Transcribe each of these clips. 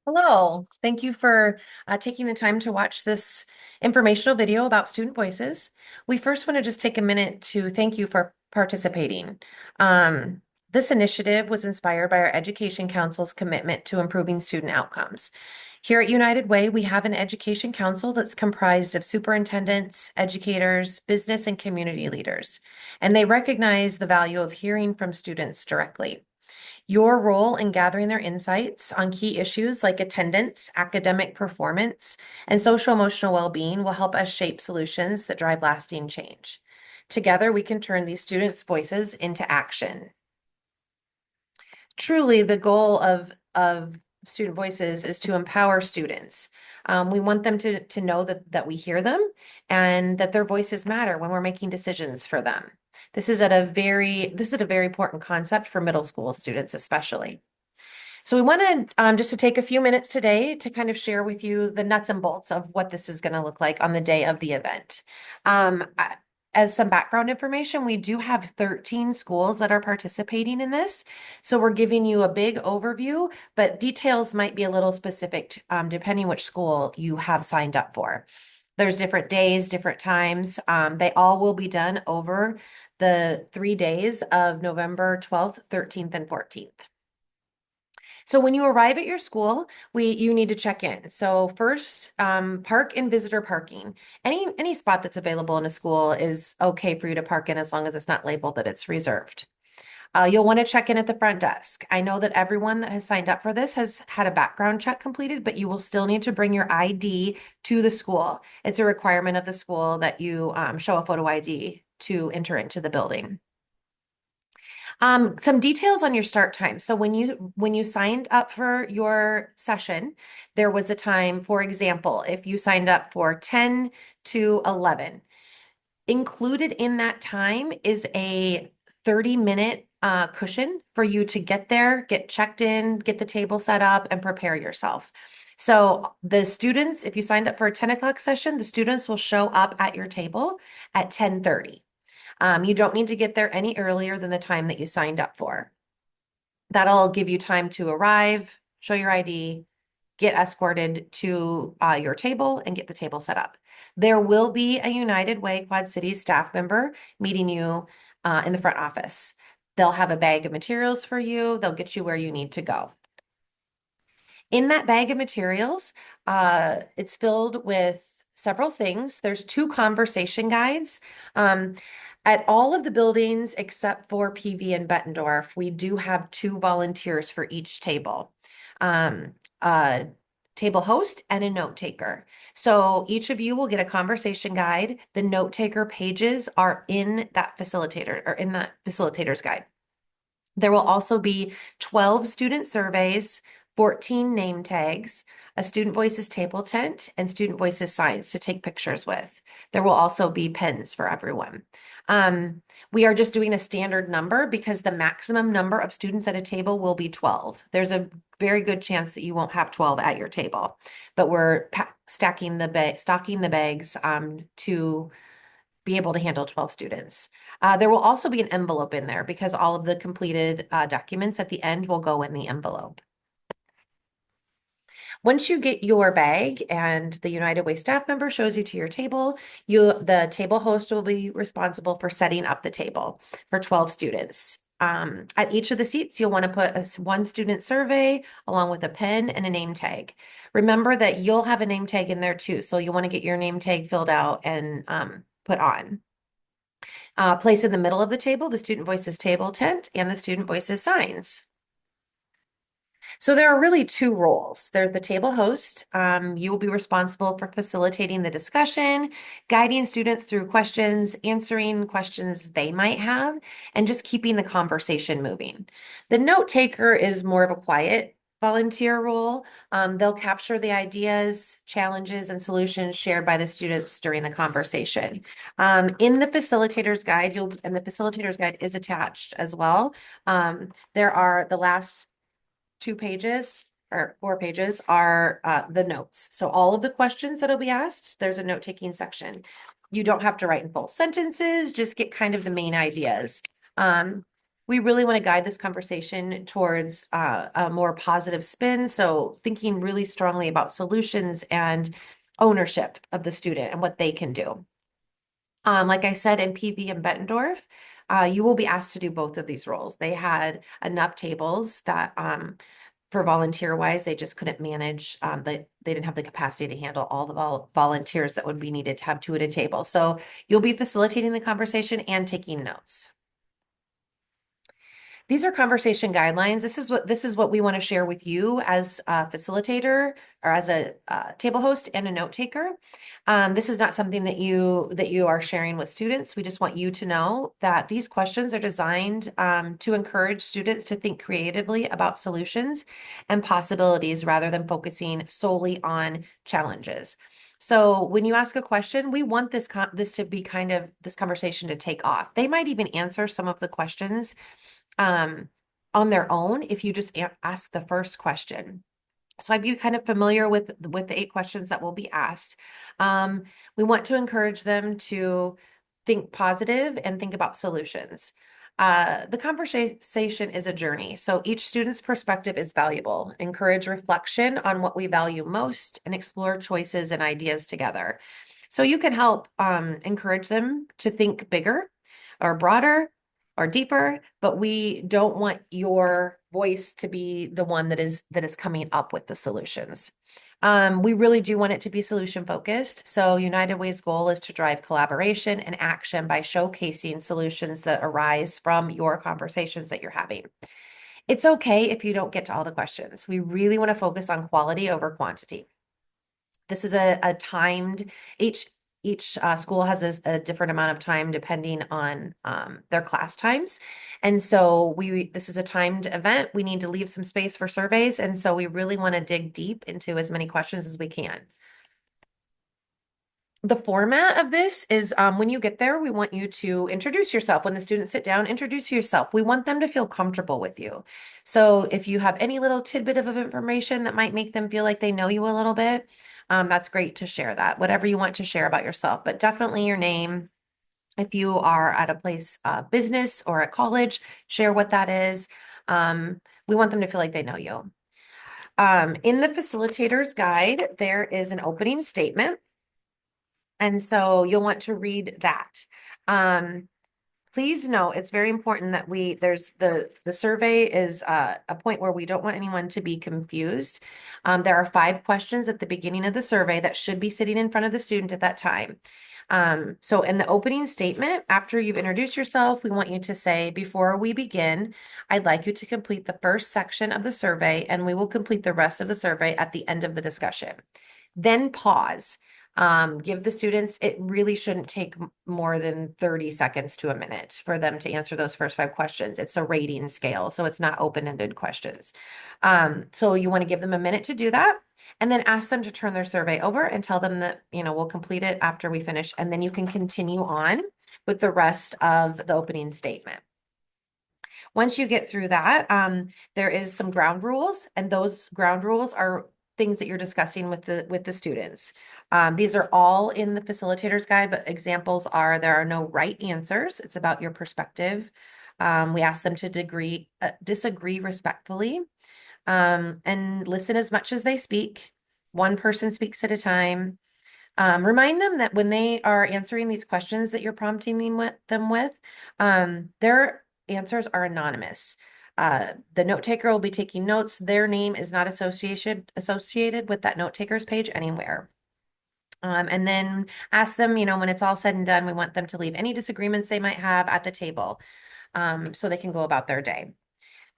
Hello, thank you for taking the time to watch this informational video about student voices. We first want to just take a minute to thank you for participating. This initiative was inspired by our Education Council's commitment to improving student outcomes. Here at United Way, we have an education council that's comprised of superintendents, educators, business, and community leaders, and they recognize the value of hearing from students directly. Your role in gathering their insights on key issues like attendance, academic performance, and social emotional well-being will help us shape solutions that drive lasting change. Together, we can turn these students' voices into action. Truly, the goal of student voices is to empower students. We want them to know that we hear them and that their voices matter when we're making decisions for them. This is a very important concept for middle school students, especially. So we want to just to take a few minutes today to kind of share with you the nuts and bolts of what this is going to look like on the day of the event. As some background information, we do have 13 schools that are participating in this. So we're giving you a big overview, but details might be a little specific depending which school you have signed up for. There's different days, different times. They all will be done over the 3 days of November 12th, 13th, and 14th. So when you arrive at your school, you need to check in. So first, park and visitor parking. Any spot that's available in a school is okay for you to park in as long as it's not labeled that it's reserved. You'll want to check in at the front desk. I know that everyone that has signed up for this has had a background check completed, but you will still need to bring your ID to the school. It's a requirement of the school that you show a photo ID to enter into the building. Some details on your start time. So when you signed up for your session, there was a time, for example, if you signed up for 10 to 11, included in that time is a 30-minute cushion for you to get there, get checked in, get the table set up, and prepare yourself. So the students, if you signed up for a 10 o'clock session, the students will show up at your table at 10:30. You don't need to get there any earlier than the time that you signed up for. That'll give you time to arrive, show your ID, get escorted to your table, and get the table set up. There will be a United Way Quad Cities staff member meeting you in the front office. They'll have a bag of materials for you. They'll get you where you need to go. In that bag of materials, it's filled with several things. There's 2 conversation guides. At all of the buildings except for PV and Bettendorf, we do have 2 volunteers for each table. A table host and a note taker. So each of you will get a conversation guide. The note taker pages are in that facilitator or in that facilitator's guide. There will also be 12 student surveys, 14 name tags, a Student Voices table tent, and Student Voices signs to take pictures with. There will also be pens for everyone. We are just doing a standard number because the maximum number of students at a table will be 12. There's a very good chance that you won't have 12 at your table, but we're stocking the bags to be able to handle 12 students. There will also be an envelope in there because all of the completed documents at the end will go in the envelope. Once you get your bag and the United Way staff member shows you to your table, the table host will be responsible for setting up the table for 12 students. At each of the seats, you'll want to put one student survey along with a pen and a name tag. Remember that you'll have a name tag in there too, so you want to get your name tag filled out and put on. Place in the middle of the table, the Student Voices table tent and the Student Voices signs. So there are really 2 roles. There's the table host. You will be responsible for facilitating the discussion, guiding students through questions, answering questions they might have, and just keeping the conversation moving. The note taker is more of a quiet volunteer role. They'll capture the ideas, challenges, and solutions shared by the students during the conversation. In the facilitator's guide, and the facilitator's guide is attached as well. There are the last 2 pages or 4 pages are the notes. So all of the questions that'll be asked, there's a note-taking section. You don't have to write in full sentences, just get kind of the main ideas. We really want to guide this conversation towards a more positive spin. So thinking really strongly about solutions and ownership of the student and what they can do. Like I said, in PV and Bettendorf, you will be asked to do both of these roles. They had enough tables that for volunteer wise, they just couldn't manage, they didn't have the capacity to handle all the volunteers that would be needed to have two at a table. So you'll be facilitating the conversation and taking notes. These are conversation guidelines. This is what we want to share with you as a facilitator or as a table host and a note taker. This is not something that you are sharing with students. We just want you to know that these questions are designed to encourage students to think creatively about solutions and possibilities rather than focusing solely on challenges. So when you ask a question, we want this to be kind of this conversation to take off. They might even answer some of the questions um, on their own if you just ask the first question. So I'd be kind of familiar with the 8 questions that will be asked. Um, we want to encourage them to think positive and think about solutions. The conversation is a journey, so each student's perspective is valuable. Encourage reflection on what we value most and explore choices and ideas together. So you can help encourage them to think bigger or broader or deeper, but we don't want your voice to be the one that is coming up with the solutions. We really do want it to be solution focused. So United Way's goal is to drive collaboration and action by showcasing solutions that arise from your conversations that you're having. It's okay if you don't get to all the questions. We really want to focus on quality over quantity. This is a timed, each school has a different amount of time depending on their class times. And so this is a timed event. We need to leave some space for surveys. And so we really want to dig deep into as many questions as we can. The format of this is when you get there, we want you to introduce yourself. When the students sit down, introduce yourself. We want them to feel comfortable with you. So if you have any little tidbit of information that might make them feel like they know you a little bit, that's great to share that, whatever you want to share about yourself, but definitely your name. If you are at a place, business or at college, share what that is. We want them to feel like they know you. In the facilitator's guide, there is an opening statement. And so you'll want to read that. Please note, it's very important that there's the survey is a point where we don't want anyone to be confused. There are 5 questions at the beginning of the survey that should be sitting in front of the student at that time. So in the opening statement, after you've introduced yourself, we want you to say, before we begin, I'd like you to complete the first section of the survey, and we will complete the rest of the survey at the end of the discussion. Then pause. Give the students, it really shouldn't take more than 30 seconds to a minute for them to answer those first 5 questions. It's a rating scale, so it's not open-ended questions. So you want to give them a minute to do that, and then ask them to turn their survey over and tell them that, we'll complete it after we finish, and then you can continue on with the rest of the opening statement. Once you get through that, there is some ground rules, and those ground rules are things that you're discussing with the students. These are all in the facilitator's guide, but examples are there are no right answers. It's about your perspective. We ask them to disagree respectfully, and listen as much as they speak. One person speaks at a time. Remind them that when they are answering these questions that you're prompting them with, their answers are anonymous. The note taker will be taking notes. Their name is not associated with that note taker's page anywhere. And then ask them, when it's all said and done, we want them to leave any disagreements they might have at the table, so they can go about their day.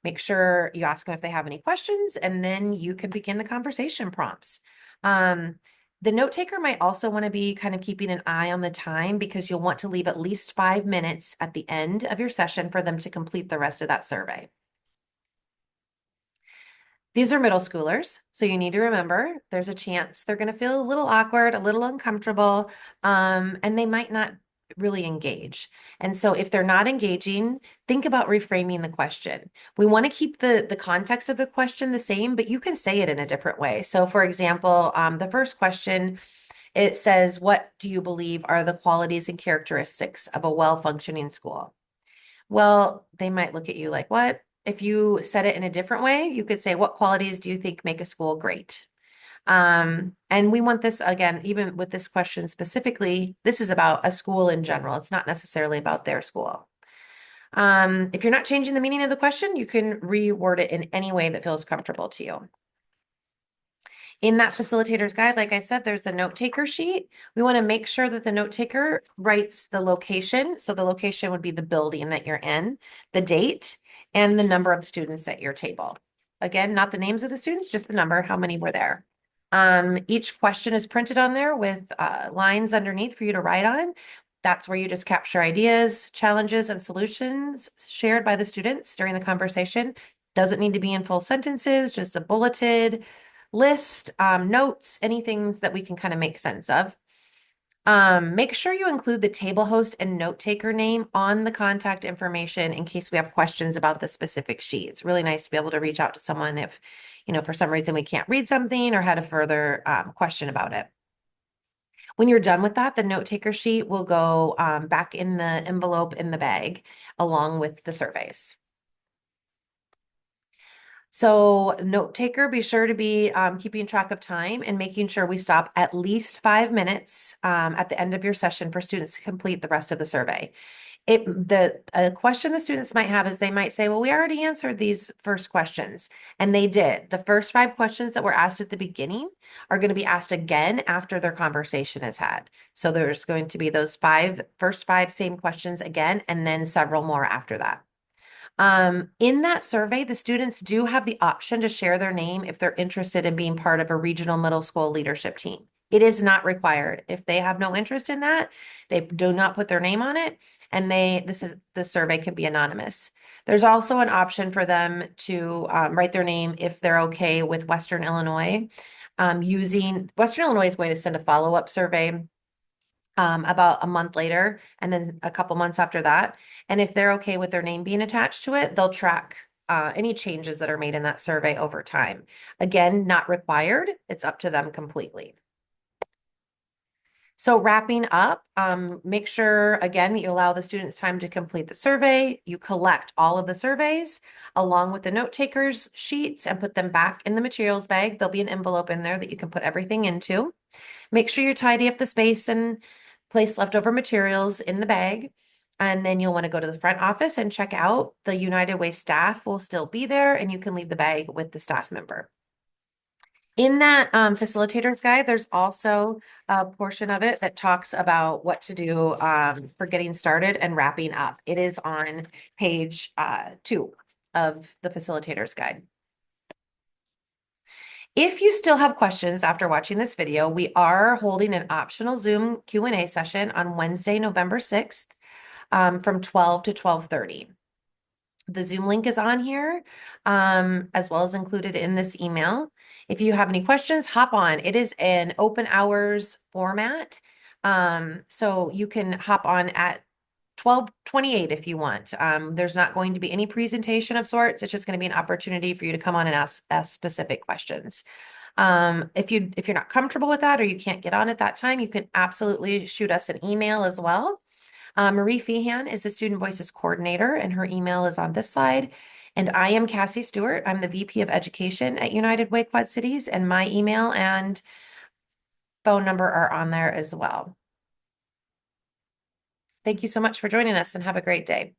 Make sure you ask them if they have any questions, and then you can begin the conversation prompts. The note taker might also want to be kind of keeping an eye on the time, because you'll want to leave at least 5 minutes at the end of your session for them to complete the rest of that survey. These are middle schoolers, so you need to remember there's a chance they're going to feel a little awkward, a little uncomfortable, and they might not really engage. And so if they're not engaging, think about reframing the question. We want to keep the context of the question the same, but you can say it in a different way. So for example, the first question, it says, what do you believe are the qualities and characteristics of a well-functioning school? Well, they might look at you like, what? If you said it in a different way, you could say, what qualities do you think make a school great? And we want this again, even with this question specifically, this is about a school in general. It's not necessarily about their school. If you're not changing the meaning of the question, you can reword it in any way that feels comfortable to you. In that facilitator's guide, like I said, there's the note taker sheet. We want to make sure that the note taker writes the location. So the location would be the building that you're in, the date, and the number of students at your table. Again, not the names of the students, just the number, how many were there. Each question is printed on there with lines underneath for you to write on. That's where you just capture ideas, challenges, and solutions shared by the students during the conversation. Doesn't need to be in full sentences, just a bulleted list, notes, anything that we can kind of make sense of. Make sure you include the table host and note taker name on the contact information in case we have questions about the specific sheet. It's really nice to be able to reach out to someone if, for some reason we can't read something or had a further question about it. When you're done with that, the note taker sheet will go back in the envelope in the bag along with the surveys. So note taker, be sure to be keeping track of time and making sure we stop at least 5 minutes at the end of your session for students to complete the rest of the survey. A question the students might have is they might say, well, we already answered these first questions, and they did. The first 5 questions that were asked at the beginning are going to be asked again after their conversation is had. So there's going to be those first five same questions again, and then several more after that. In that survey, the students do have the option to share their name if they're interested in being part of a regional middle school leadership team. It is not required. If they have no interest in that, they do not put their name on it, and the survey can be anonymous. There's also an option for them to write their name if they're okay with Western Illinois. Using Western Illinois is going to send a follow-up survey about a month later, and then a couple months after that. And if they're okay with their name being attached to it, they'll track any changes that are made in that survey over time. Again, not required. It's up to them completely. So wrapping up, make sure again that you allow the students time to complete the survey. You collect all of the surveys along with the note takers sheets and put them back in the materials bag. There'll be an envelope in there that you can put everything into. Make sure you tidy up the space and place leftover materials in the bag. And then you'll want to go to the front office and check out. The United Way staff will still be there, and you can leave the bag with the staff member. In that facilitator's guide, there's also a portion of it that talks about what to do for getting started and wrapping up. It is on page 2 of the facilitator's guide. If you still have questions after watching this video, we are holding an optional Zoom Q&A session on Wednesday, November 6th from 12 to 12:30. The Zoom link is on here, as well as included in this email. If you have any questions, hop on. It is an open hours format, so you can hop on at 12:28 if you want. There's not going to be any presentation of sorts. It's just going to be an opportunity for you to come on and ask specific questions. If you're not comfortable with that or you can't get on at that time, you can absolutely shoot us an email as well. Marie Feehan is the Student Voices Coordinator, and her email is on this slide. And I am Cassie Stewart. I'm the VP of Education at United Way Quad Cities, and my email and phone number are on there as well. Thank you so much for joining us, and have a great day.